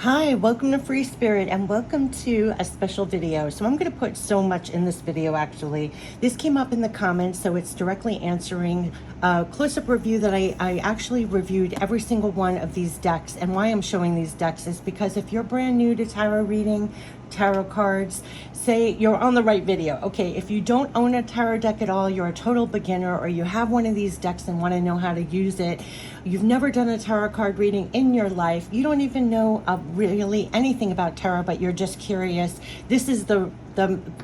Hi, welcome to Free Spirit and welcome to a special video. So I'm going to put so much in this video actually. This came up in the comments, so it's directly answering a close-up review that I actually reviewed every single one of these decks. And why I'm showing these decks is because if you're brand new to tarot reading, tarot cards, say you're on the right video. Okay, if you don't own a tarot deck at all, you're a total beginner, or you have one of these decks and want to know how to use it, you've never done a tarot card reading in your life, you don't even know really anything about tarot, but you're just curious, this is the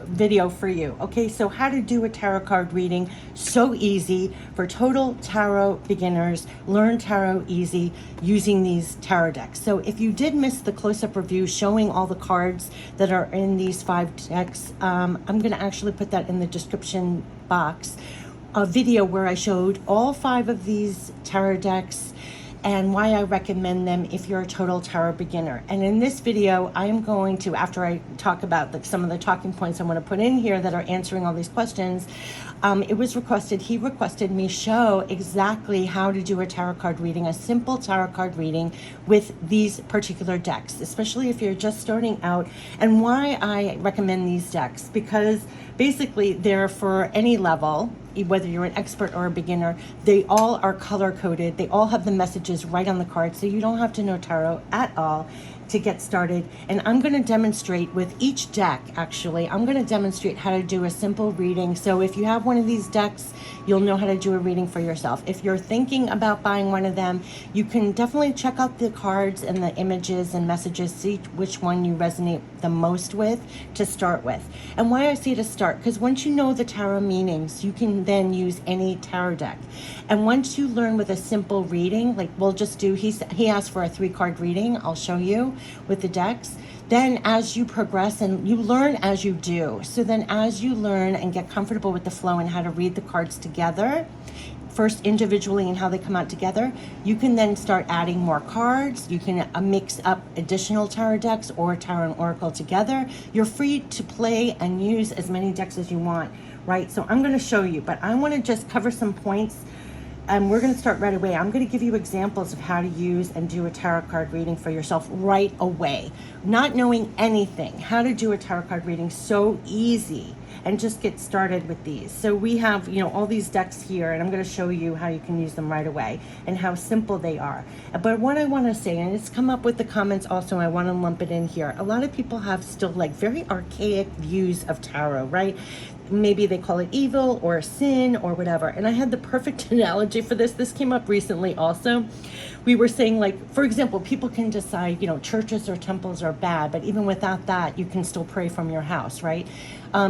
video for you. Okay, so how to do a tarot card reading, so easy for total tarot beginners. Learn tarot easy using these tarot decks. So if you did miss the close-up review showing all the cards that are in these 5 decks, I'm going to actually put that in the description box, a video where I showed all 5 of these tarot decks and why I recommend them if you're a total tarot beginner. And in this video, I am going to, after I talk about some of the talking points I want to put in here that are answering all these questions, he requested me show exactly how to do a tarot card reading, a simple tarot card reading with these particular decks, especially if you're just starting out. And why I recommend these decks, because basically they're for any level, whether you're an expert or a beginner. They all are color coded. They all have the messages right on the card, so you don't have to know tarot at all to get started. And I'm going to demonstrate with each deck, actually, I'm going to demonstrate how to do a simple reading. So if you have one of these decks, you'll know how to do a reading for yourself. If you're thinking about buying one of them, you can definitely check out the cards and the images and messages, see which one you resonate the most with to start with. And why I say to start, because once you know the tarot meanings, you can then use any tarot deck. And once you learn with a simple reading, like we'll just do, he asked for a 3-card reading, I'll show you with the decks. Then as you progress and you learn as you do, so then as you learn and get comfortable with the flow and how to read the cards together, first individually and how they come out together, you can then start adding more cards. You can mix up additional tarot decks or tarot and oracle together. You're free to play and use as many decks as you want, right? So I'm going to show you, but I want to just cover some points. And we're going to start right away. I'm going to give you examples of how to use and do a tarot card reading for yourself right away. Not knowing anything, how to do a tarot card reading, so easy. And just get started with these. So we have, all these decks here, and I'm going to show you how you can use them right away and how simple they are. But what I want to say, and it's come up with the comments also, I want to lump it in here. A lot of people have still like very archaic views of tarot, right? Maybe they call it evil or sin or whatever. And I had the perfect analogy for this. This came up recently also. We were saying, like, for example, people can decide, churches or temples are bad, but even without that, you can still pray from your house, right?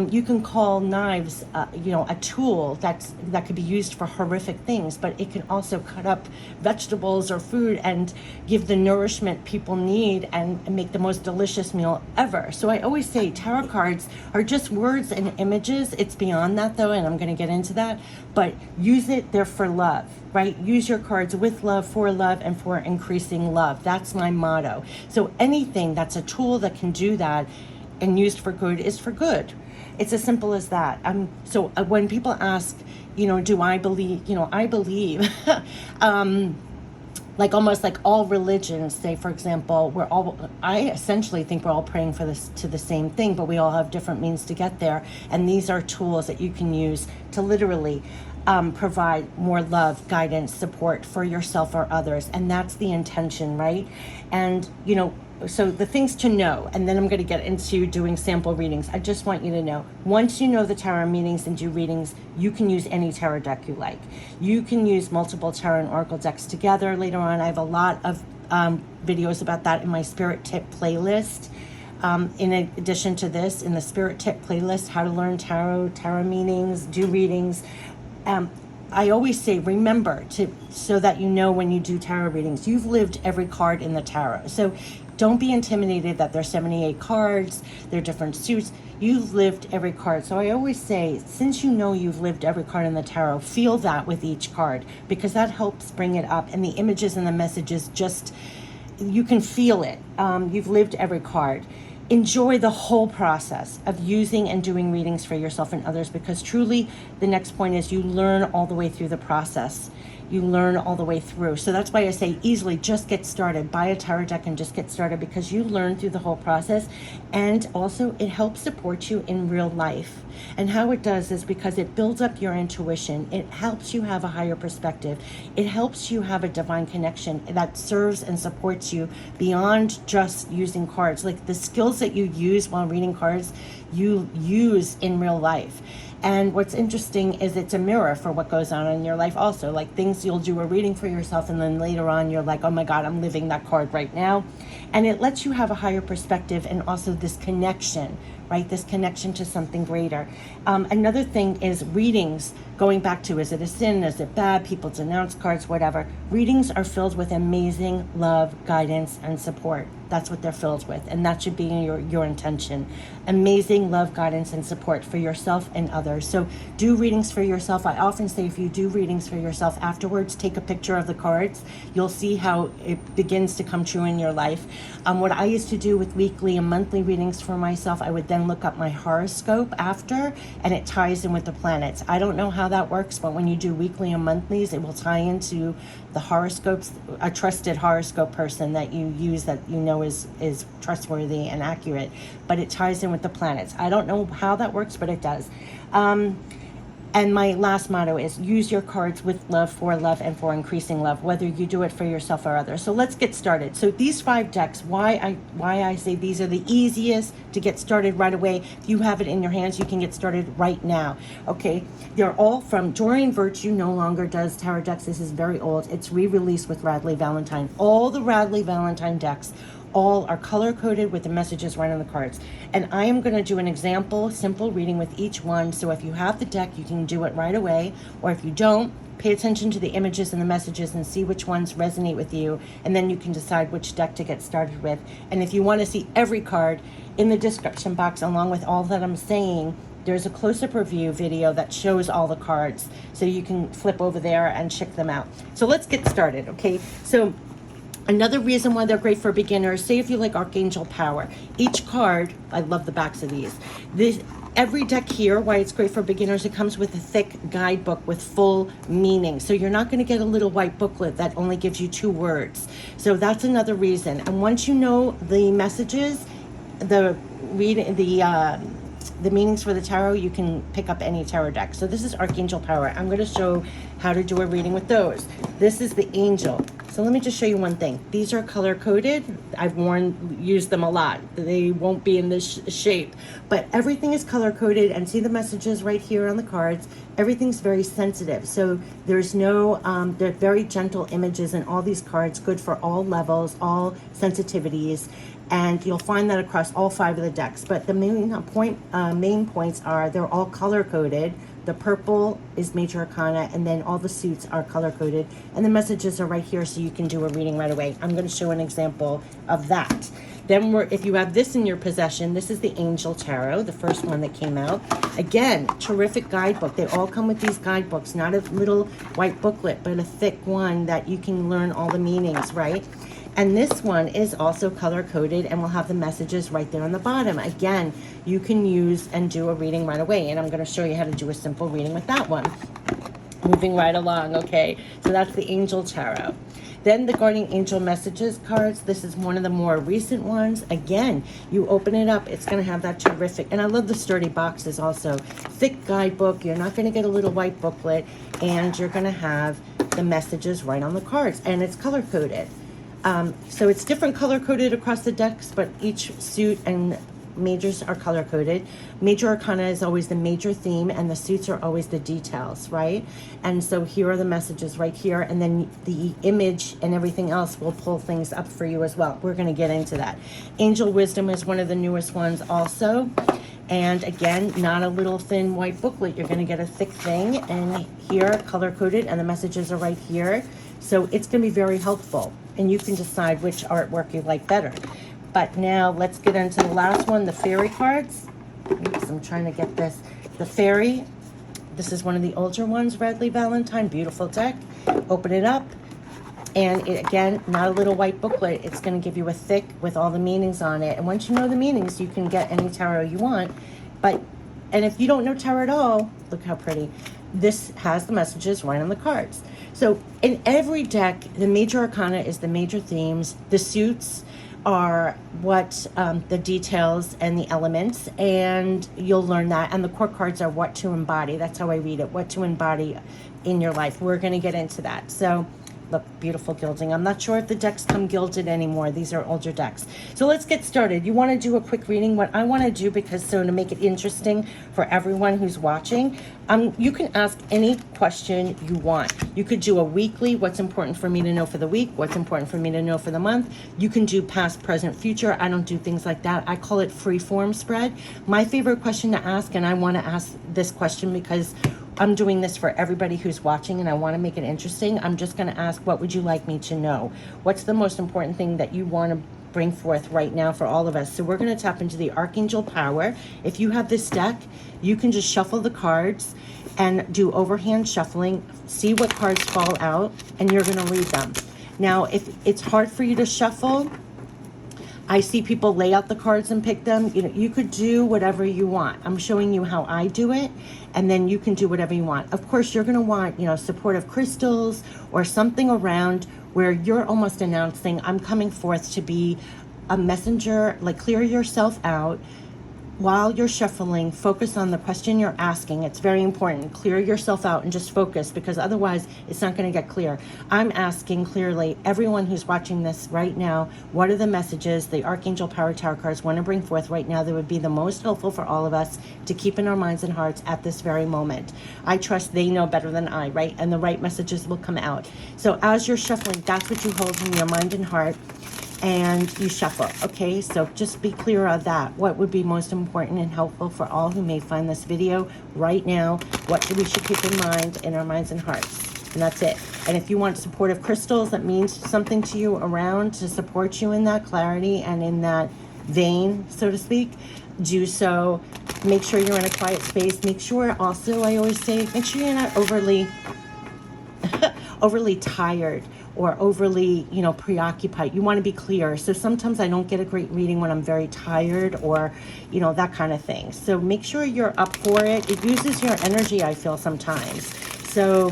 You can call knives, a tool that could be used for horrific things, but it can also cut up vegetables or food and give the nourishment people need and make the most delicious meal ever. So I always say tarot cards are just words and images. It's beyond that though, and I'm going to get into that, but use it, they're for love, right? Use your cards with love, and for increasing love. That's my motto. So anything that's a tool that can do that and used for good is for good. It's as simple as that. So when people ask, do I believe, I believe, like almost like all religions, say for example, I essentially think we're all praying for this to the same thing, but we all have different means to get there. And these are tools that you can use to literally provide more love, guidance, support for yourself or others. And that's the intention, right? And, so the things to know, and then I'm going to get into doing sample readings. I just want you to know, once you know the tarot meanings and do readings, you can use any tarot deck you like. You can use multiple tarot and oracle decks together. Later on, I have a lot of videos about that in my Spirit Tip playlist. In addition to this, in the Spirit Tip playlist, how to learn tarot meanings, do readings. I always say, remember so that you know when you do tarot readings, you've lived every card in the tarot. So don't be intimidated that there's 78 cards, they're different suits. You've lived every card. So I always say, since you know you've lived every card in the tarot, feel that with each card, because that helps bring it up. And the images and the messages, you can feel it. You've lived every card. Enjoy the whole process of using and doing readings for yourself and others, because truly the next point is you learn all the way through the process. you learn all the way through. So that's why I say easily just get started. Buy a tarot deck and just get started, because you learn through the whole process. And also it helps support you in real life. And how it does is because it builds up your intuition. It helps you have a higher perspective. It helps you have a divine connection that serves and supports you beyond just using cards. Like the skills that you use while reading cards, you use in real life. And what's interesting is it's a mirror for what goes on in your life also. Like things you'll do a reading for yourself, and then later on you're like, oh my God, I'm living that card right now. And it lets you have a higher perspective, and also this connection, right? This connection to something greater. Another thing is readings. Going back to, is it a sin? Is it bad? People denounce cards, whatever. Readings are filled with amazing love, guidance, and support. That's what they're filled with. And that should be your intention. Amazing love, guidance, and support for yourself and others. So do readings for yourself. I often say if you do readings for yourself afterwards, take a picture of the cards. You'll see how it begins to come true in your life. What I used to do with weekly and monthly readings for myself, I would then look up my horoscope after, and it ties in with the planets. I don't know how that works, but when you do weekly and monthlies, it will tie into the horoscopes, a trusted horoscope person that you use that you know is trustworthy and accurate, but it ties in with the planets. I don't know how that works, but it does. And my last motto is use your cards with love, for love, and for increasing love, whether you do it for yourself or others. So let's get started. So these 5 decks, why I say these are the easiest to get started right away. If you have it in your hands, you can get started right now. Okay, they're all from Doreen Virtue. No longer does tarot decks. This is very old. It's re-released with Radley Valentine. All the Radley Valentine decks all are color coded with the messages right on the cards. And I am going to do an example, simple reading with each one. So if you have the deck, you can do it right away. Or if you don't, pay attention to the images and the messages and see which ones resonate with you. And then you can decide which deck to get started with. And if you want to see every card, in the description box, along with all that I'm saying, there's a close-up review video that shows all the cards. So you can flip over there and check them out. So let's get started, okay? So another reason why they're great for beginners, say if you like Archangel Power. Each card, I love the backs of these. Every deck here, why it's great for beginners, it comes with a thick guidebook with full meaning. So you're not going to get a little white booklet that only gives you 2 words. So that's another reason. And once you know the messages, the meanings for the tarot, you can pick up any tarot deck. So this is Archangel Power. I'm going to show how to do a reading with those. This is the Angel. So let me just show you one thing. These are color coded. I've used them a lot. They won't be in this shape, but everything is color coded, and see the messages right here on the cards. Everything's very sensitive. So there's no, they're very gentle images in all these cards, good for all levels, all sensitivities. And you'll find that across all 5 of the decks. But the main points are they're all color coded. The purple is Major Arcana, and then all the suits are color coded, and the messages are right here, so you can do a reading right away. I'm going to show an example of that. Then if you have this in your possession, this is the Angel Tarot, the first one that came out. Again, terrific guidebook. They all come with these guidebooks, not a little white booklet, but a thick one that you can learn all the meanings, right? And this one is also color coded and will have the messages right there on the bottom. Again, you can use and do a reading right away. And I'm going to show you how to do a simple reading with that one. Moving right along, okay? So that's the Angel Tarot. Then the Guardian Angel Messages cards. This is one of the more recent ones. Again, you open it up, it's going to have that terrific, and I love the sturdy boxes also. Thick guidebook. You're not going to get a little white booklet, and you're going to have the messages right on the cards, and it's color coded. So it's different color coded across the decks, but each suit and majors are color coded. Major Arcana is always the major theme, and the suits are always the details, right? And so here are the messages right here, and then the image and everything else will pull things up for you as well. We're going to get into that. Angel Wisdom is one of the newest ones also. And again, not a little thin white booklet. You're going to get a thick thing, and here color coded, and the messages are right here. So it's going to be very helpful, and you can decide which artwork you like better. But now let's get into the last one, the fairy cards. Oops, I'm trying to get this. The fairy, this is one of the older ones, Radley Valentine, beautiful deck. Open it up, and it, again, not a little white booklet. It's going to give you a thick with all the meanings on it. And once you know the meanings, you can get any tarot you want. And if you don't know tarot at all, look how pretty. this has the messages right on the cards. So in every deck, the major arcana is the major themes. The suits are what the details and the elements, and you'll learn that. And the core cards are what to embody. That's how I read it, what to embody in your life. We're going to get into that. So look, beautiful gilding. I'm not sure if the decks come gilded anymore. These are older decks. So let's get started. You want to do a quick reading. What I want to do, to make it interesting for everyone who's watching, you can ask any question you want. You could do a weekly, what's important for me to know for the week, what's important for me to know for the month. You can do past, present, future. I don't do things like that. I call it free form spread. My favorite question to ask, and I want to ask this question because I'm doing this for everybody who's watching and I want to make it interesting. I'm just going to ask, what would you like me to know? What's the most important thing that you want to bring forth right now for all of us? So we're going to tap into the Archangel Power. If you have this deck, you can just shuffle the cards and do overhand shuffling, see what cards fall out, and you're going to read them. Now, if it's hard for you to shuffle, I see people lay out the cards and pick them. You know, you could do whatever you want. I'm showing you how I do it, and then you can do whatever you want. Of course, you're going to want, supportive crystals or something around where you're almost announcing, I'm coming forth to be a messenger, like clear yourself out. While you're shuffling, focus on the question you're asking. It's very important. Clear yourself out and just focus, because otherwise it's not going to get clear. I'm asking clearly, everyone who's watching this right now, what are the messages the Archangel Power Tarot cards want to bring forth right now that would be the most helpful for all of us to keep in our minds and hearts at this very moment? I trust they know better than I, right? And the right messages will come out. So as you're shuffling, that's what you hold in your mind and heart, and you shuffle. Okay, so just be clear of that. What would be most important and helpful for all who may find this video right now? What we should keep in mind in our minds and hearts? And that's it. And if you want supportive crystals that means something to you around to support you in that clarity and in that vein, so to speak, do so. Make sure you're in a quiet space. Make sure also, I always say, make sure you're not overly tired or overly, preoccupied. You want to be clear. So sometimes I don't get a great reading when I'm very tired or, that kind of thing. So make sure you're up for it. It uses your energy, I feel sometimes. So,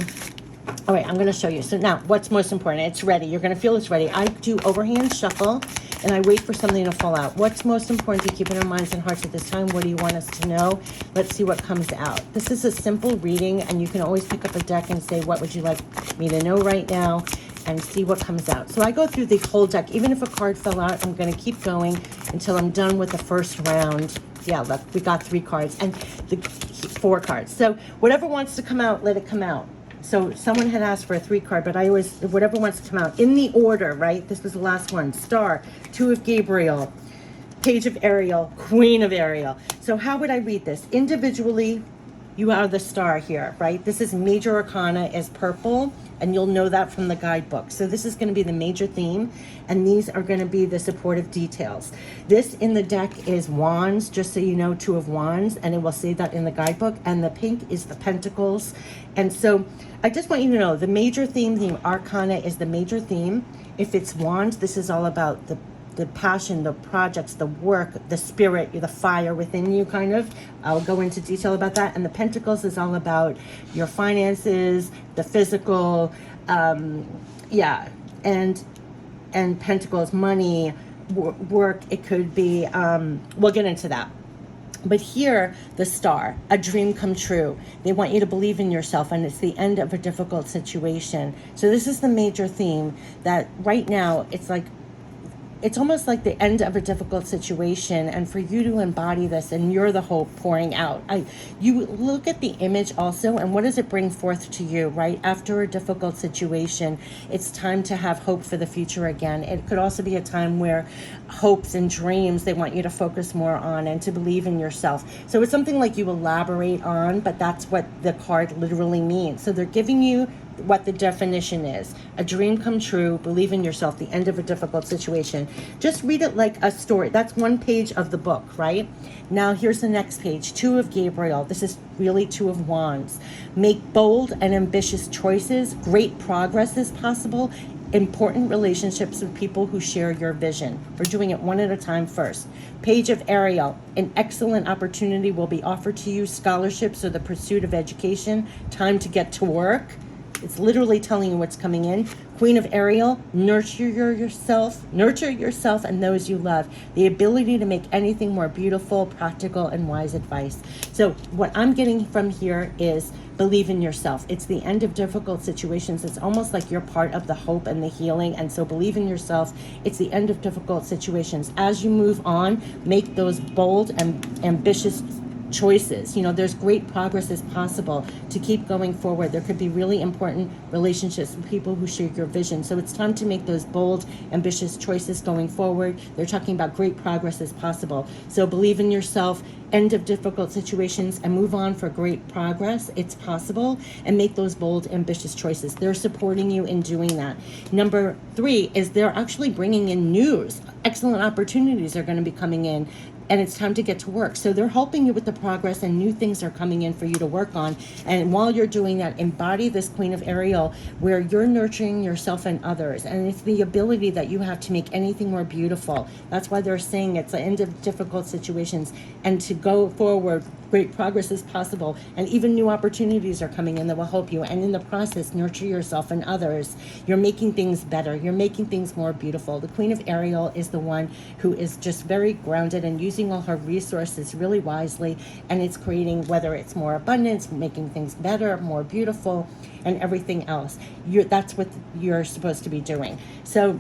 all right, I'm going to show you. So now, what's most important? It's ready. You're going to feel it's ready. I do overhand shuffle, and I wait for something to fall out. What's most important to keep in our minds and hearts at this time? What do you want us to know? Let's see what comes out. This is a simple reading, and you can always pick up a deck and say, what would you like me to know right now? And see what comes out. So I go through the whole deck. Even if a card fell out, I'm going to keep going until I'm done with the first round. Yeah, look, we got 3 cards and 4 cards. So whatever wants to come out, let it come out. So someone had asked for a 3 card, but whatever wants to come out in the order, right? This was the last one. Star, 2 of Gabriel, Page of Ariel, Queen of Ariel. So how would I read this? Individually, you are the star here, right? This is major arcana is purple, and you'll know that from the guidebook. So this is going to be the major theme, and these are going to be the supportive details. This in the deck is wands, just so you know, 2 of wands, and it will say that in the guidebook, and the pink is the pentacles. And so I just want you to know the major theme arcana is the major theme. If it's wands, this is all about the passion, the projects, the work, the spirit, the fire within you, kind of. I'll go into detail about that. And the pentacles is all about your finances, the physical, and pentacles, money, work. It could be, we'll get into that. But here, the star, a dream come true. They want you to believe in yourself, and it's the end of a difficult situation. So this is the major theme that right now, it's almost like the end of a difficult situation, and for you to embody this, and you're the hope pouring out. You look at the image also, and what does it bring forth to you, right? After a difficult situation, it's time to have hope for the future again. It could also be a time where hopes and dreams, they want you to focus more on and to believe in yourself. So it's something like you elaborate on, but that's what the card literally means. So they're giving you what the definition is. A dream come true, believe in yourself, the end of a difficult situation. Just read it like a story. That's 1 page of the book, right? Now here's the next page, 2 of Gabriel. This is really 2 of wands. Make bold and ambitious choices. Great progress is possible. important relationships with people who share your vision. We're doing it one at a time first. Page of Ariel, an excellent opportunity will be offered to you. Scholarships or the pursuit of education. Time to get to work. It's literally telling you what's coming in. Queen of Ariel, nurture yourself and those you love. The ability to make anything more beautiful, practical, and wise advice. So what I'm getting from here is believe in yourself. It's the end of difficult situations. It's almost like you're part of the hope and the healing. And so believe in yourself. It's the end of difficult situations. As you move on, make those bold and ambitious choices. You know, there's great progress is possible to keep going forward. There could be really important relationships with people who share your vision. So it's time to make those bold, ambitious choices going forward. They're talking about great progress is possible. So believe in yourself, end of difficult situations, and move on for great progress. It's possible, and make those bold, ambitious choices. They're supporting you in doing that. Number 3 is they're actually bringing in news. Excellent opportunities are going to be coming in, and it's time to get to work. So they're helping you with the progress, and new things are coming in for you to work on. And while you're doing that, embody this Queen of Ariel, where you're nurturing yourself and others. And it's the ability that you have to make anything more beautiful. That's why they're saying it's the end of difficult situations, and to go forward, great progress is possible. And even new opportunities are coming in that will help you. And in the process, nurture yourself and others. You're making things better. You're making things more beautiful. The Queen of Ariel is the one who is just very grounded and using all her resources really wisely, and it's creating, whether it's more abundance, making things better, more beautiful, and everything else. That's what you're supposed to be doing. So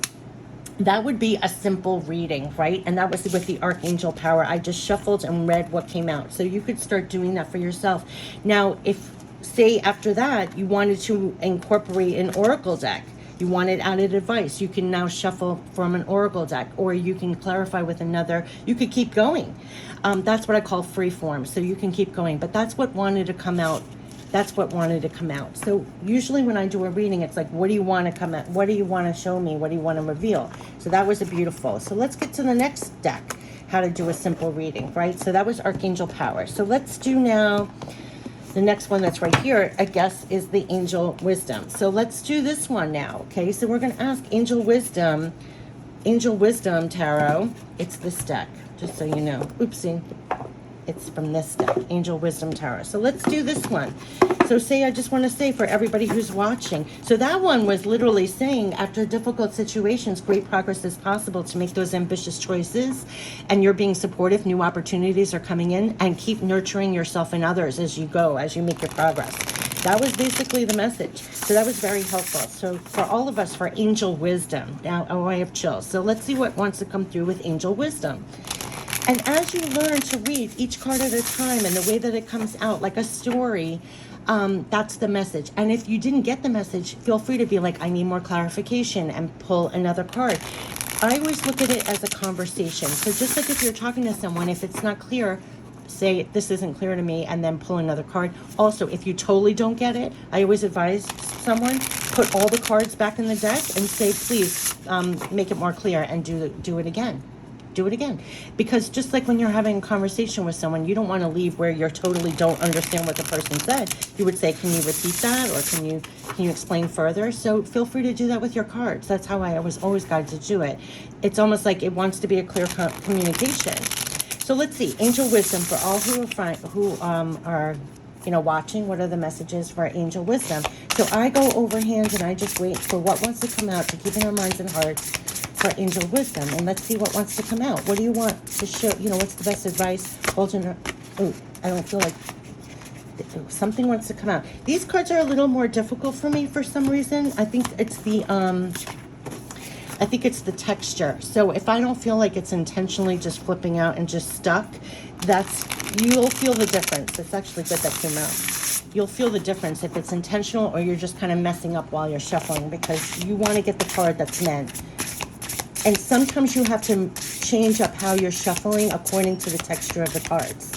that would be a simple reading, right? And that was with the Archangel Power. I just shuffled and read what came out. So you could start doing that for yourself. Now, if, say, after that, you wanted to incorporate an oracle deck, you wanted added advice, you can now shuffle from an oracle deck, or you can clarify with another. You could keep going. That's what I call free form. So you can keep going, but that's what wanted to come out. That's what wanted to come out. So usually when I do a reading, it's like, what do you want to come out? What do you want to show me? What do you want to reveal? So that was a beautiful. So let's get to the next deck, how to do a simple reading, right? So that was Archangel Power. So let's do now the next one that's right here, I guess, is the Angel Wisdom. So let's do this one now, okay? So we're going to ask Angel Wisdom Tarot. It's this deck, just so you know. Oopsie. It's from this deck, Angel Wisdom Tarot. So let's do this one. So I just want to say for everybody who's watching, so that one was literally saying, after difficult situations, great progress is possible to make those ambitious choices, and you're being supportive, new opportunities are coming in, and keep nurturing yourself and others as you go, as you make your progress. That was basically the message. So that was very helpful. So for all of us, for Angel Wisdom, now, oh, I have chills. So let's see what wants to come through with Angel Wisdom. And as you learn to read each card at a time and the way that it comes out, like a story, that's the message. And if you didn't get the message, feel free to be like, I need more clarification, and pull another card. I always look at it as a conversation. So just like if you're talking to someone, if it's not clear, say, this isn't clear to me, and then pull another card. Also, if you totally don't get it, I always advise someone, put all the cards back in the deck and say, please make it more clear, and do it again. Do it again. Because just like when you're having a conversation with someone, you don't want to leave where you totally don't understand what the person said. You would say, can you repeat that? Or can you explain further? So feel free to do that with your cards. That's how I was always guided to do it. It's almost like it wants to be a clear communication. So let's see, Angel Wisdom for all who are watching. What are the messages for Angel Wisdom? So I go overhand and I just wait for what wants to come out to keep in our minds and hearts for Angel Wisdom. And let's see what wants to come out. What do you want to show? What's the best advice? Oh, I don't feel like something wants to come out. These cards are a little more difficult for me for some reason. I think it's the texture. So if I don't feel like it's intentionally just flipping out and just stuck, you'll feel the difference. It's actually good that came out. You'll feel the difference if it's intentional or you're just kind of messing up while you're shuffling, because you want to get the card that's meant. And sometimes you have to change up how you're shuffling according to the texture of the cards.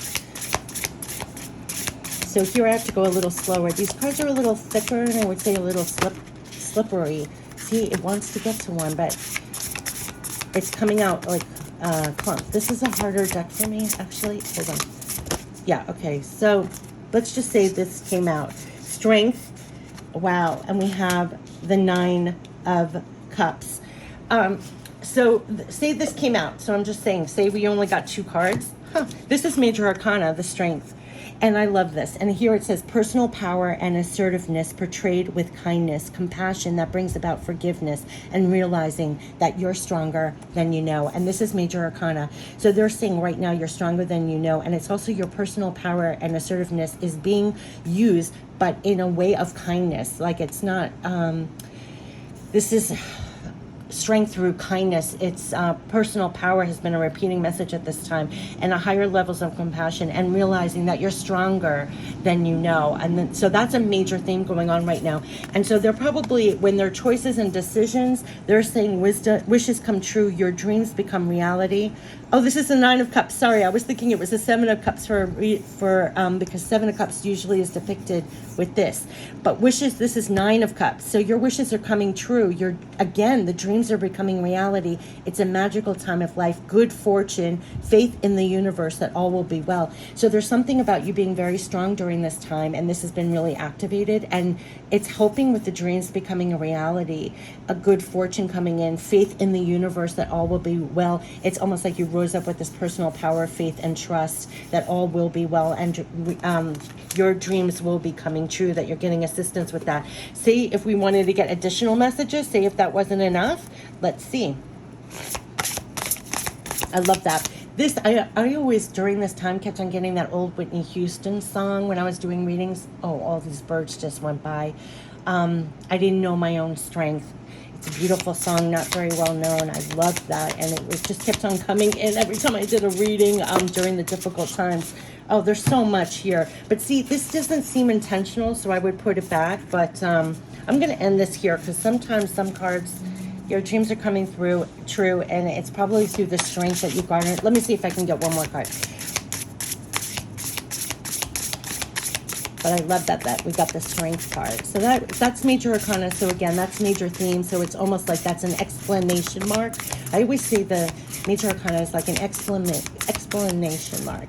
So here I have to go a little slower. These cards are a little thicker, and I would say a little slippery. See, it wants to get to one, but it's coming out like clump. This is a harder deck for me, actually. Hold on. Yeah, okay. So let's just say this came out. Strength. Wow. And we have the 9 of Cups. So say this came out. So I'm just saying, say we only got 2 cards. This is Major Arcana, the Strength. And I love this. And here it says personal power and assertiveness portrayed with kindness, compassion that brings about forgiveness, and realizing that you're stronger than you know. And this is Major Arcana. So they're saying right now you're stronger than you know. And it's also your personal power and assertiveness is being used, but in a way of kindness. Like it's not, this is strength through kindness. It's personal power has been a repeating message at this time, and a higher levels of compassion, and realizing that you're stronger than you know. And then, so that's a major theme going on right now. And so they're probably, when their choices and decisions, they're saying wishes come true, your dreams become reality. Oh, this is the 9 of Cups. Sorry, I was thinking it was the 7 of Cups because 7 of Cups usually is depicted with this. But wishes, this is 9 of Cups. So your wishes are coming true. Again, the dreams are becoming reality. It's a magical time of life, good fortune, faith in the universe that all will be well. So there's something about you being very strong during this time, and this has been really activated, and it's helping with the dreams becoming a reality, a good fortune coming in, faith in the universe that all will be well. It's almost like you rose up with this personal power, faith, and trust that all will be well, and your dreams will be coming true, that you're getting assistance with that. See, if we wanted to get additional messages, say if that wasn't enough, let's see. I love that. This, I always, during this time, kept on getting that old Whitney Houston song when I was doing readings. Oh, all these birds just went by. I didn't know my own strength. It's a beautiful song, not very well known. I loved that, and it was just kept on coming in every time I did a reading during the difficult times. Oh, there's so much here. But see, this doesn't seem intentional, so I would put it back. But I'm going to end this here, because sometimes some cards, your dreams are coming through true, and it's probably through the strength that you garnered. Let me see if I can get one more card. But I love that we got the strength card. So that's Major Arcana. So again, that's major theme. So it's almost like that's an exclamation mark. I always say the Major Arcana is like an exclamation mark.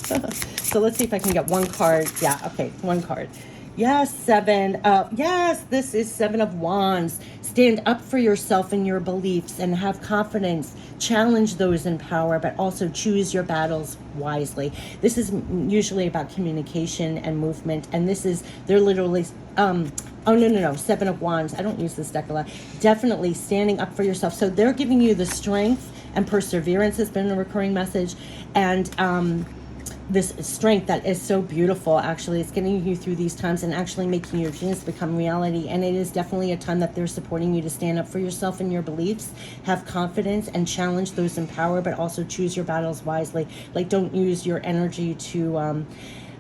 So let's see if I can get one card. Yeah, okay, one card. Yes, 7. Yes, this is 7 of Wands. Stand up for yourself and your beliefs and have confidence. Challenge those in power, but also choose your battles wisely. This is usually about communication and movement. And this is, they're literally, oh, no. 7 of Wands. I don't use this deck a lot. Definitely standing up for yourself. So they're giving you the strength, and perseverance has been a recurring message. And, this strength that is so beautiful. Actually, it's getting you through these times and actually making your dreams become reality. And it is definitely a time that they're supporting you to stand up for yourself and your beliefs, have confidence, and challenge those in power, but also choose your battles wisely. Like, don't use your energy to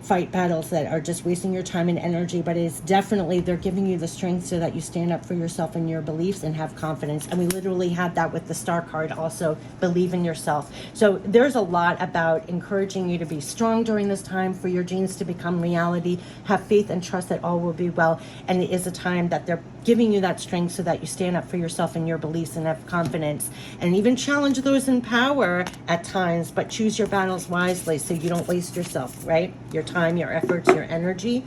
fight battles that are just wasting your time and energy, but it's definitely, they're giving you the strength so that you stand up for yourself and your beliefs and have confidence. And we literally had that with the Star card also, believe in yourself. So there's a lot about encouraging you to be strong during this time, for your dreams to become reality, have faith and trust that all will be well. And it is a time that they're giving you that strength so that you stand up for yourself and your beliefs and have confidence, and even challenge those in power at times, but choose your battles wisely so you don't waste yourself, right? Your time, your efforts, your energy.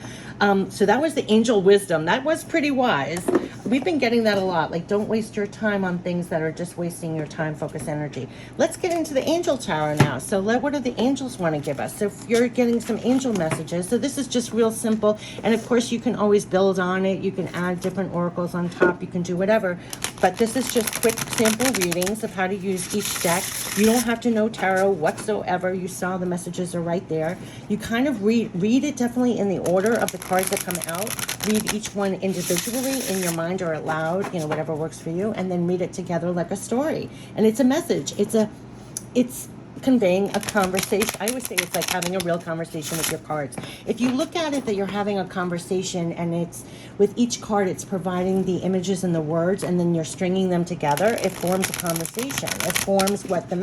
So that was the angel wisdom. That was pretty wise. We've been getting that a lot. Like, don't waste your time on things that are just wasting your time, focus, energy. Let's get into the angel tower now. So what do the angels want to give us? So if you're getting some angel messages, so this is just real simple. And of course, you can always build on it. You can add different oracles on top. You can do whatever. But this is just quick sample readings of how to use each deck. You don't have to know tarot whatsoever. You saw the messages are right there. You kind of read it definitely in the order of the cards that come out. Read each one individually in your mind or aloud, whatever works for you, and then read it together like a story. And it's a message. It's conveying a conversation. I always say it's like having a real conversation with your cards. If you look at it that you're having a conversation, and it's with each card, it's providing the images and the words, and then you're stringing them together, it forms a conversation. It forms what the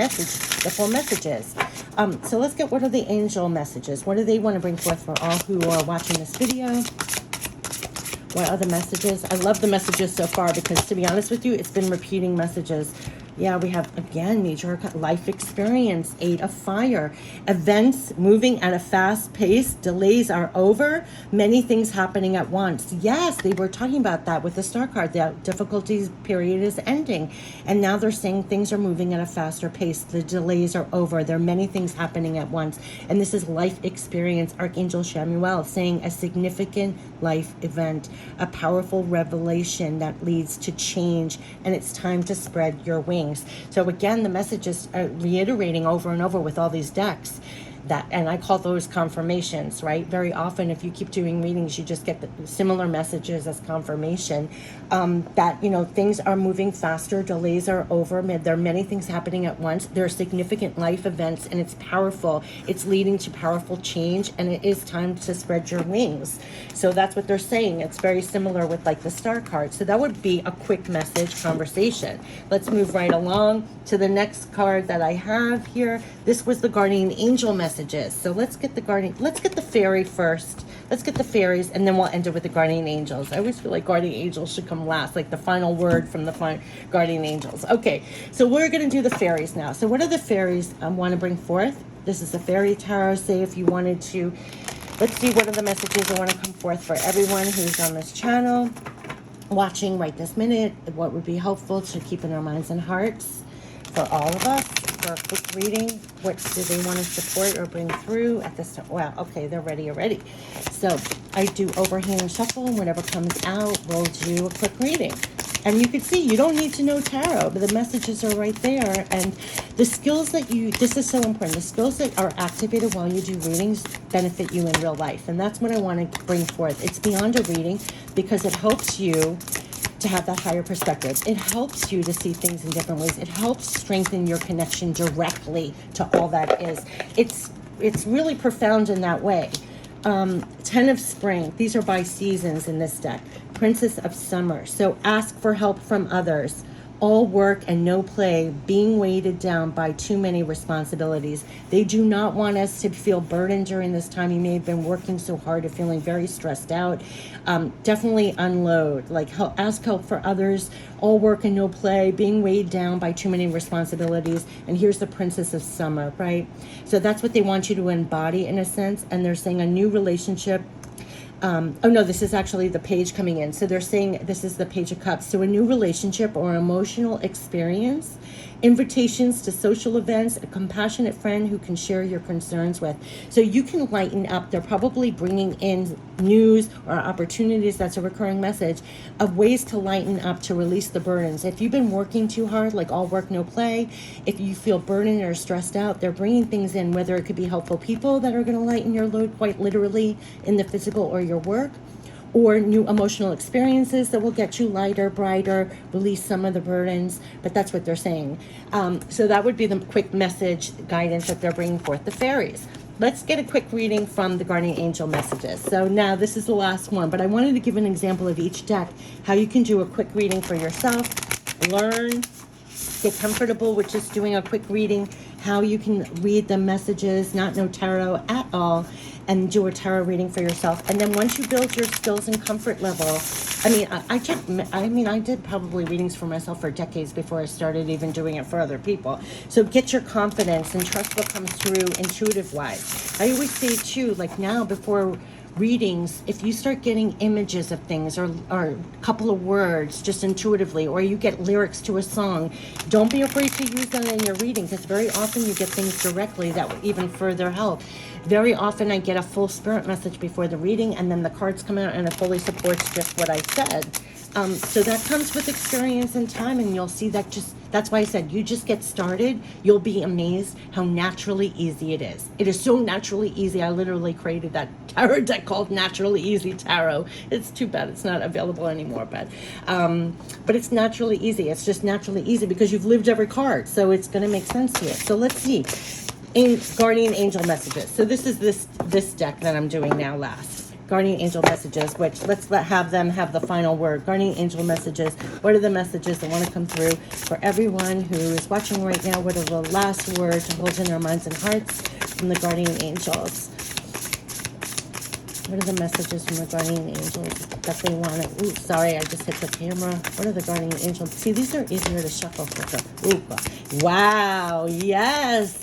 full message is. So let's get, what are the angel messages? What do they want to bring forth for all who are watching this video? What are the messages? I love the messages so far, because to be honest with you, it's been repeating messages Yeah, we have, again, major life experience, 8 of fire. Events moving at a fast pace. Delays are over. Many things happening at once. Yes, they were talking about that with the star card. The difficulties period is ending. And now they're saying things are moving at a faster pace. The delays are over. There are many things happening at once. And this is life experience. Archangel Shamuel saying a significant life event, a powerful revelation that leads to change. And it's time to spread your wings. So again, the message is reiterating over and over with all these decks. That, and I call those confirmations, right? Very often, if you keep doing readings, you just get the similar messages as confirmation, that, you know, things are moving faster, delays are over, there are many things happening at once, there are significant life events, and it's powerful, it's leading to powerful change, and it is time to spread your wings. So that's what they're saying. It's very similar with like the star card. So that would be a quick message conversation. Let's move right along to the next card that I have here. This was the guardian angel messages. So let's get the fairy first. Let's get the fairies, and then we'll end it with the guardian angels. I always feel like guardian angels should come last, like the final word from the guardian angels. Okay, so we're going to do the fairies now. So what are the fairies I want to bring forth? This is the fairy tarot. Say if you wanted to, let's see what are the messages I want to come forth for everyone who's on this channel, watching right this minute. What would be helpful to keep in our minds and hearts for all of us? For a quick reading, what do they want to support or bring through at this time? Wow, okay, they're ready already. So I do overhand shuffle, and whatever comes out, we'll do a quick reading. And you can see, you don't need to know tarot, but the messages are right there. And the skills that this is so important, the skills that are activated while you do readings benefit you in real life. And that's what I want to bring forth. It's beyond a reading because it helps you to have that higher perspective. It helps you to see things in different ways. It helps strengthen your connection directly to all that is. It's really profound in that way. 10 of spring. These are by seasons in this deck. Princess of summer. So ask for help from others. All work and no play, being weighted down by too many responsibilities. They do not want us to feel burdened during this time. You may have been working so hard or feeling very stressed out. Definitely unload, like ask help for others. All work and no play, being weighed down by too many responsibilities. And here's the Princess of Summer, right? So that's what they want you to embody in a sense. And they're saying a new relationship. Oh no, this is actually the page coming in. So they're saying this is the Page of Cups. So a new relationship or emotional experience, invitations to social events, a compassionate friend who can share your concerns with. So you can lighten up. They're probably bringing in news or opportunities, that's a recurring message, of ways to lighten up, to release the burdens. If you've been working too hard, like all work, no play, if you feel burdened or stressed out, they're bringing things in, whether it could be helpful people that are going to lighten your load quite literally in the physical or your work, or new emotional experiences that will get you lighter, brighter, release some of the burdens. But that's what they're saying. So that would be the quick message guidance that they're bringing forth. The fairies. Let's get a quick reading from the guardian angel messages. So now this is the last one, but I wanted to give an example of each deck, how you can do a quick reading for yourself, learn, get comfortable with just doing a quick reading, how you can read the messages, not know tarot at all, and do a tarot reading for yourself. And then once you build your skills and comfort level, I did probably readings for myself for decades before I started even doing it for other people. So get your confidence and trust what comes through intuitive wise. I always say too, like now before readings, if you start getting images of things or a couple of words just intuitively, or you get lyrics to a song, don't be afraid to use that in your reading, because very often you get things directly that will even further help. Very often I get a full spirit message before the reading, and then the cards come out and it fully supports just what I said. So that comes with experience and time, and you'll see that that's why I said you just get started. You'll be amazed how naturally easy it is. It is so naturally easy. I literally created that tarot deck called Naturally Easy Tarot. It's too bad it's not available anymore, but it's naturally easy. It's just naturally easy because you've lived every card, so it's going to make sense to you. So let's see. In guardian angel messages. So this is this deck that I'm doing now last. Guardian angel messages, which let's have them have the final word. Guardian angel messages. What are the messages that want to come through for everyone who is watching right now? What are the last words to hold in their minds and hearts from the guardian angels? What are the messages from the guardian angels that they want to... Ooh, sorry, I just hit the camera. What are the guardian angels? See, these are easier to shuffle quicker. Ooh, wow, yes.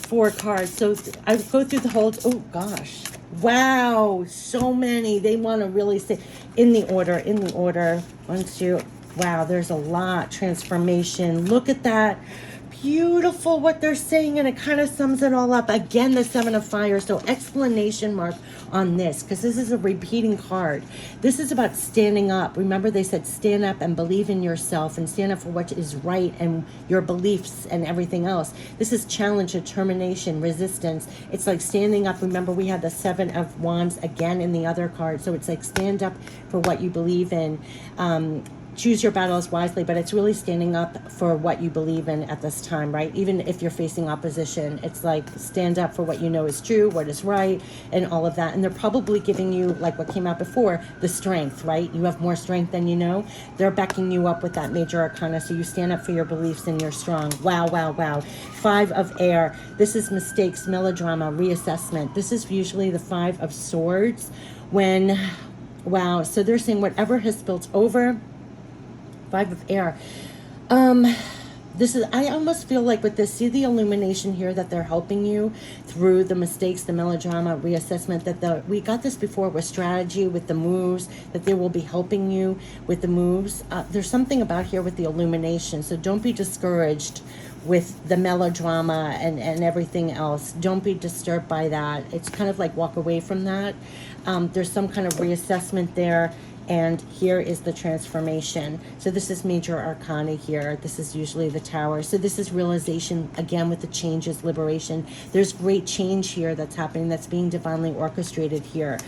4 cards. So I go through the whole... Oh, gosh. Wow, so many. They want to really say... In the order. 1, 2... Wow, there's a lot. Transformation. Look at that. Beautiful what they're saying, and it kind of sums it all up. Again, the 7 of fire. So explanation mark on this, because this is a repeating card. This is about standing up. Remember, they said stand up and believe in yourself and stand up for what is right and your beliefs and everything else. This is challenge, determination, resistance. It's like standing up. Remember, we had the 7 of wands again in the other card. So it's like stand up for what you believe in. Choose your battles wisely, but it's really standing up for what you believe in at this time, right? Even if you're facing opposition, it's like stand up for what you know is true, what is right, and all of that. And they're probably giving you, like what came out before, the strength, right? You have more strength than you know. They're backing you up with that major arcana, so you stand up for your beliefs and you're strong. Wow, wow, wow. 5 of air. This is mistakes, melodrama, reassessment. This is usually the 5 of swords when, wow. So they're saying whatever has spilled over, 5 of air. This is, I almost feel like with this, see the illumination here that they're helping you through the mistakes, the melodrama, reassessment, that we got this before with strategy, with the moves, that they will be helping you with the moves. There's something about here with the illumination. So don't be discouraged with the melodrama and everything else. Don't be disturbed by that. It's kind of like walk away from that. There's some kind of reassessment there. And here is the transformation. So this is major arcana here. This is usually the tower. So this is realization, again, with the changes, liberation. There's great change here that's happening, that's being divinely orchestrated here.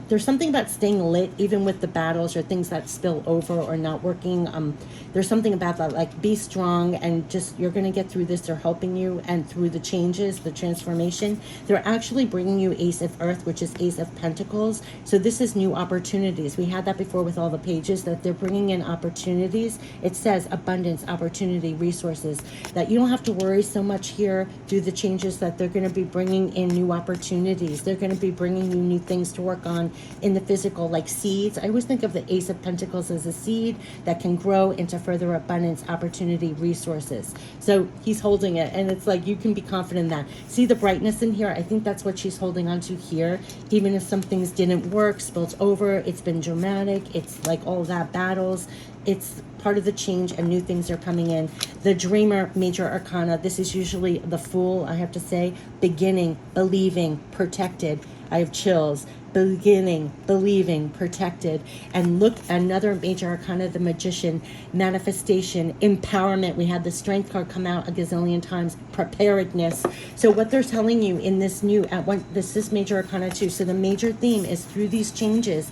There's something about staying lit, even with the battles or things that spill over or not working. There's something about that, like be strong and just, you're going to get through this. They're helping you, and through the changes, the transformation, they're actually bringing you Ace of Earth, which is Ace of Pentacles. So this is new opportunities. We had that before with all the pages, that they're bringing in opportunities. It says abundance, opportunity, resources, that you don't have to worry so much here through the changes, that they're going to be bringing in new opportunities. They're going to be bringing you new things to work on in the physical, like seeds. I always think of the Ace of Pentacles as a seed that can grow into further abundance, opportunity, resources. So he's holding it, and it's like you can be confident in that. See the brightness in here? I think that's what she's holding on to here. Even if some things didn't work, spilled over, it's been dramatic, it's like all that battles, it's part of the change, and new things are coming in. The dreamer, major arcana. This is usually the fool, I have to say. Beginning, believing, protected. I have chills. Beginning, believing, protected. And look, another major arcana, the magician, manifestation, empowerment. We had the strength card come out a gazillion times. Preparedness. So what they're telling you in this new, this is major arcana too. So the major theme is through these changes,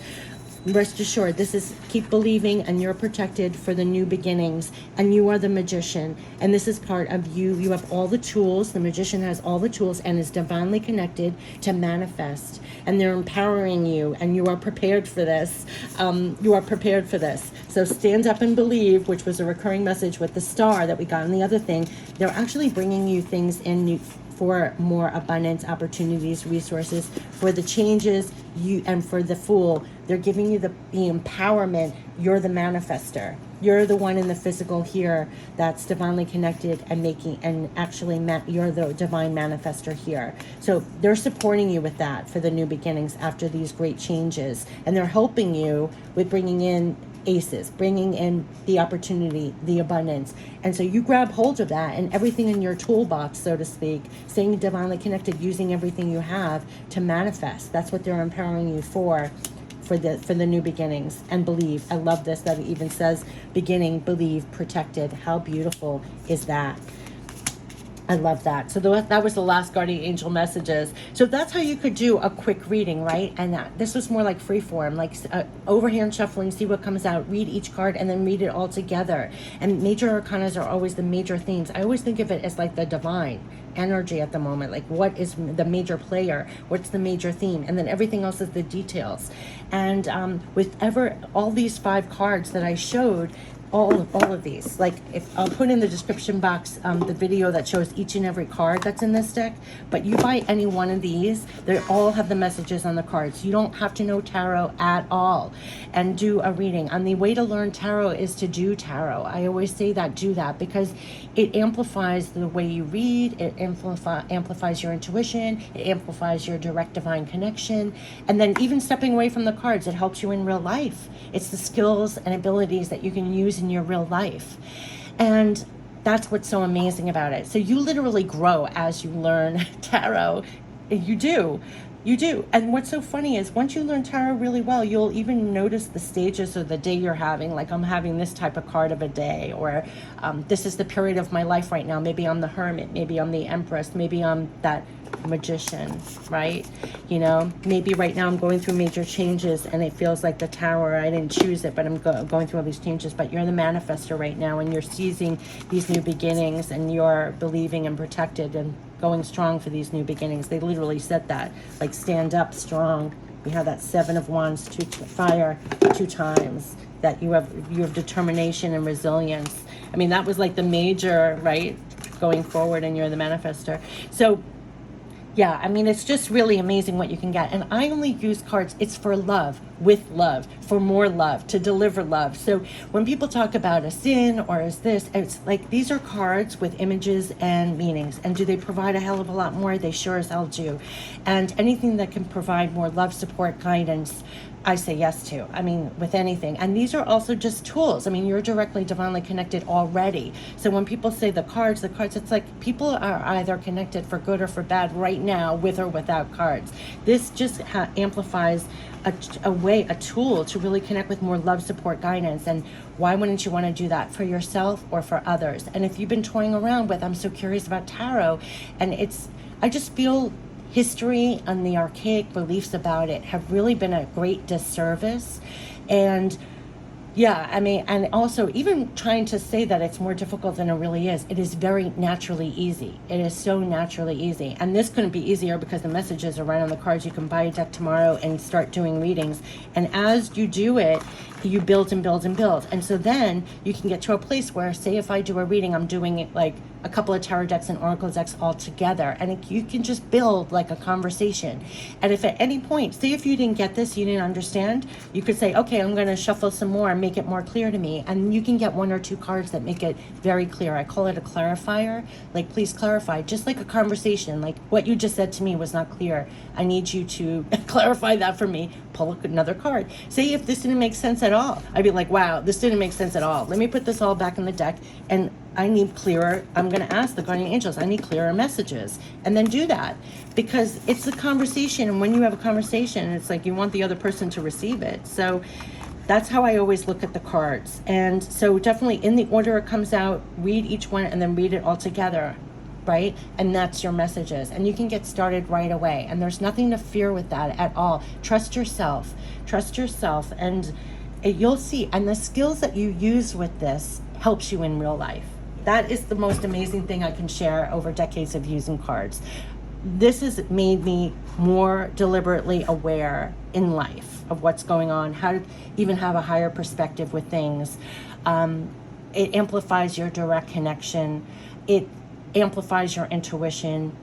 rest assured, this is keep believing, and you're protected for the new beginnings, and you are the magician, and this is part of you. You have all the tools. The magician has all the tools and is divinely connected to manifest, and they're empowering you, and you are prepared for this. You are prepared for this. So stand up and believe, which was a recurring message with the star that we got in the other thing. They're actually bringing you things in new, for more abundance, opportunities, resources, for the changes, and for the fool, they're giving you the empowerment. You're the manifester. You're the one in the physical here that's divinely connected and making, and actually you're the divine manifester here. So they're supporting you with that for the new beginnings after these great changes, and they're helping you with bringing in aces, bringing in the opportunity, the abundance. And so you grab hold of that and everything in your toolbox, so to speak, staying divinely connected, using everything you have to manifest. That's what they're empowering you for the new beginnings. And believe. I love this, that it even says beginning, believe, protected. How beautiful is that? I love that. So that was the last guardian angel messages. So that's how you could do a quick reading, right? And this was more like free form, like overhand shuffling, see what comes out, read each card, and then read it all together. And major arcanas are always the major themes. I always think of it as like the divine energy at the moment, like what is the major player, what's the major theme, and then everything else is the details. And with all these 5 cards that I showed, all of these. Like, if I'll put in the description box the video that shows each and every card that's in this deck, but you buy any one of these, they all have the messages on the cards. You don't have to know tarot at all and do a reading. And the way to learn tarot is to do tarot. I always say that, do that, because it amplifies the way you read, it amplifies your intuition, it amplifies your direct divine connection, and then even stepping away from the cards, it helps you in real life. It's the skills and abilities that you can use in your real life. And that's what's so amazing about it. So you literally grow as you learn tarot. You do. You do. And what's so funny is once you learn tarot really well, you'll even notice the stages of the day you're having. Like, I'm having this type of card of a day, or this is the period of my life right now. Maybe I'm the Hermit, maybe I'm the Empress, maybe I'm that Magician, right? You know, maybe right now I'm going through major changes and it feels like the Tower. I didn't choose it, but I'm going through all these changes. But you're the manifester right now, and you're seizing these new beginnings, and you're believing and protected and going strong for these new beginnings. They literally said that, like, stand up strong. We have that Seven of Wands, fire 2 times, that you have determination and resilience. I mean, that was like the major, right, going forward, and you're the manifester. So yeah, I mean, it's just really amazing what you can get. And I only use cards, it's for love, with love, for more love, to deliver love. So when people talk about a sin or is this, it's like, these are cards with images and meanings. And do they provide a hell of a lot more? They sure as hell do. And anything that can provide more love, support, guidance, I say yes to. I mean, with anything. And these are also just tools. I mean, you're directly divinely connected already. So when people say the cards, it's like people are either connected for good or for bad right now, with or without cards. This just amplifies a tool to really connect with more love, support, guidance. And why wouldn't you want to do that for yourself or for others? And if you've been toying around with, I'm so curious about tarot, and I just feel history and the archaic beliefs about it have really been a great disservice. And yeah, I mean, and also even trying to say that it's more difficult than it really is, it is very naturally easy. It is so naturally easy. And this couldn't be easier because the messages are right on the cards. You can buy a deck tomorrow and start doing readings. And as you do it, you build and build and build. And so then you can get to a place where, say if I do a reading, I'm doing it like a couple of tarot decks and oracle decks all together, and you can just build like a conversation. And if at any point, say if you didn't get this, you didn't understand, you could say, okay, I'm going to shuffle some more and make it more clear to me. And you can get 1 or 2 cards that make it very clear. I call it a clarifier. Like, please clarify, just like a conversation. Like, what you just said to me was not clear. I need you to clarify that for me. Pull another card. Say if this didn't make sense at all, I'd be like, wow, this didn't make sense at all. Let me put this all back in the deck, and I need clearer. I'm going to ask the guardian angels, I need clearer messages, and then do that, because it's a conversation. And when you have a conversation, it's like you want the other person to receive it. So that's how I always look at the cards. And so definitely in the order it comes out, read each one and then read it all together, right? And that's your messages. And you can get started right away. And there's nothing to fear with that at all. Trust yourself. Trust yourself. And you'll see. And the skills that you use with this helps you in real life. That is the most amazing thing I can share over decades of using cards. This has made me more deliberately aware in life of what's going on, how to even have a higher perspective with things. It amplifies your direct connection. It amplifies your intuition.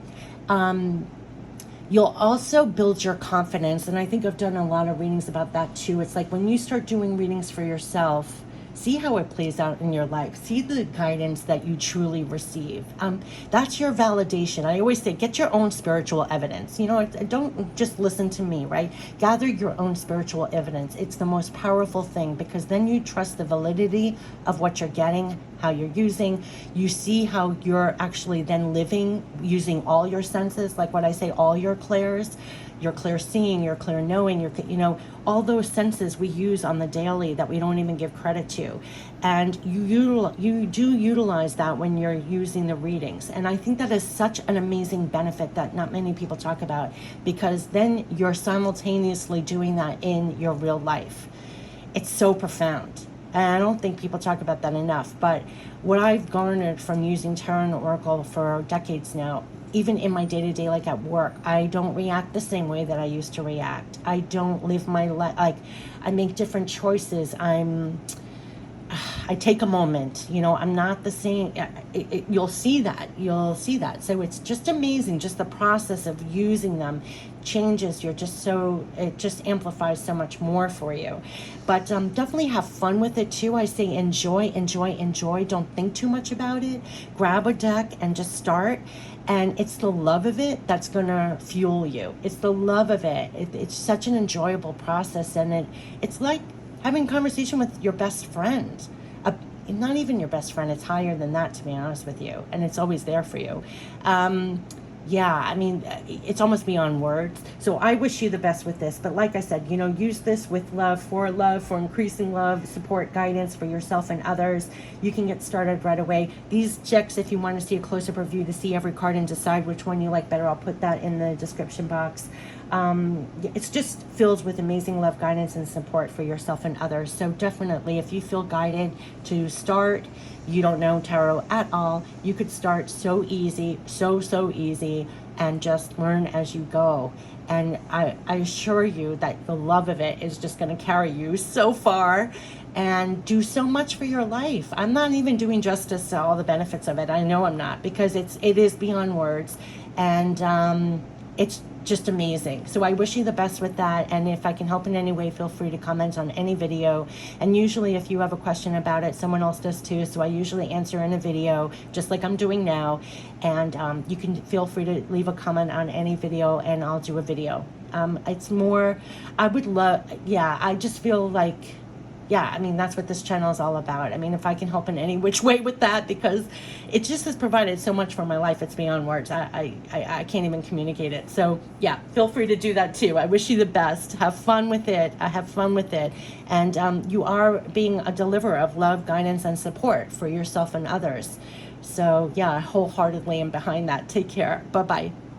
You'll also build your confidence. And I think I've done a lot of readings about that too. It's like when you start doing readings for yourself, see how it plays out in your life. See the guidance that you truly receive. That's your validation. I always say, get your own spiritual evidence. You know, don't just listen to me, right? Gather your own spiritual evidence. It's the most powerful thing, because then you trust the validity of what you're getting, how you're using. You see how you're actually then living using all your senses, like what I say, all your clairs. Your clear seeing, your clear knowing, all those senses we use on the daily that we don't even give credit to. And you do utilize that when you're using the readings. And I think that is such an amazing benefit that not many people talk about, because then you're simultaneously doing that in your real life. It's so profound. And I don't think people talk about that enough. But what I've garnered from using tarot and oracle for decades now, even in my day-to-day, like at work, I don't react the same way that I used to react. I don't live my life, like I make different choices. I take a moment, you know, I'm not the same. You'll see that. You'll see that. So it's just amazing. Just the process of using them changes. You're just so, it just amplifies so much more for you. But definitely have fun with it too. I say enjoy, enjoy, enjoy. Don't think too much about it. Grab a deck and just start. And it's the love of it that's going to fuel you. It's the love of it. It's such an enjoyable process. And it's like having a conversation with your best friend. Not even your best friend. It's higher than that, to be honest with you. And it's always there for you. Yeah, I mean, it's almost beyond words. So I wish you the best with this. But like I said, you know, use this with love, for increasing love, support, guidance for yourself and others. You can get started right away. These checks, if you want to see a close-up review to see every card and decide which one you like better, I'll put that in the description box. It's just filled with amazing love, guidance, and support for yourself and others. So definitely, if you feel guided to start, you don't know tarot at all, you could start so easy, so easy, and just learn as you go. And I assure you that the love of it is just going to carry you so far and do so much for your life. I'm not even doing justice to all the benefits of it. I know I'm not, because it is beyond words. And it's just amazing. So I wish you the best with that. And if I can help in any way, feel free to comment on any video. And usually if you have a question about it, someone else does too. So I usually answer in a video, just like I'm doing now. And you can feel free to leave a comment on any video and I'll do a video. It's more, I would love, yeah, I just feel like, yeah, I mean, that's what this channel is all about. I mean, if I can help in any which way with that, because it just has provided so much for my life, it's beyond words. I can't even communicate it. So yeah, feel free to do that too. I wish you the best. Have fun with it. I have fun with it. And you are being a deliverer of love, guidance, and support for yourself and others. So yeah, I wholeheartedly am behind that. Take care. Bye-bye.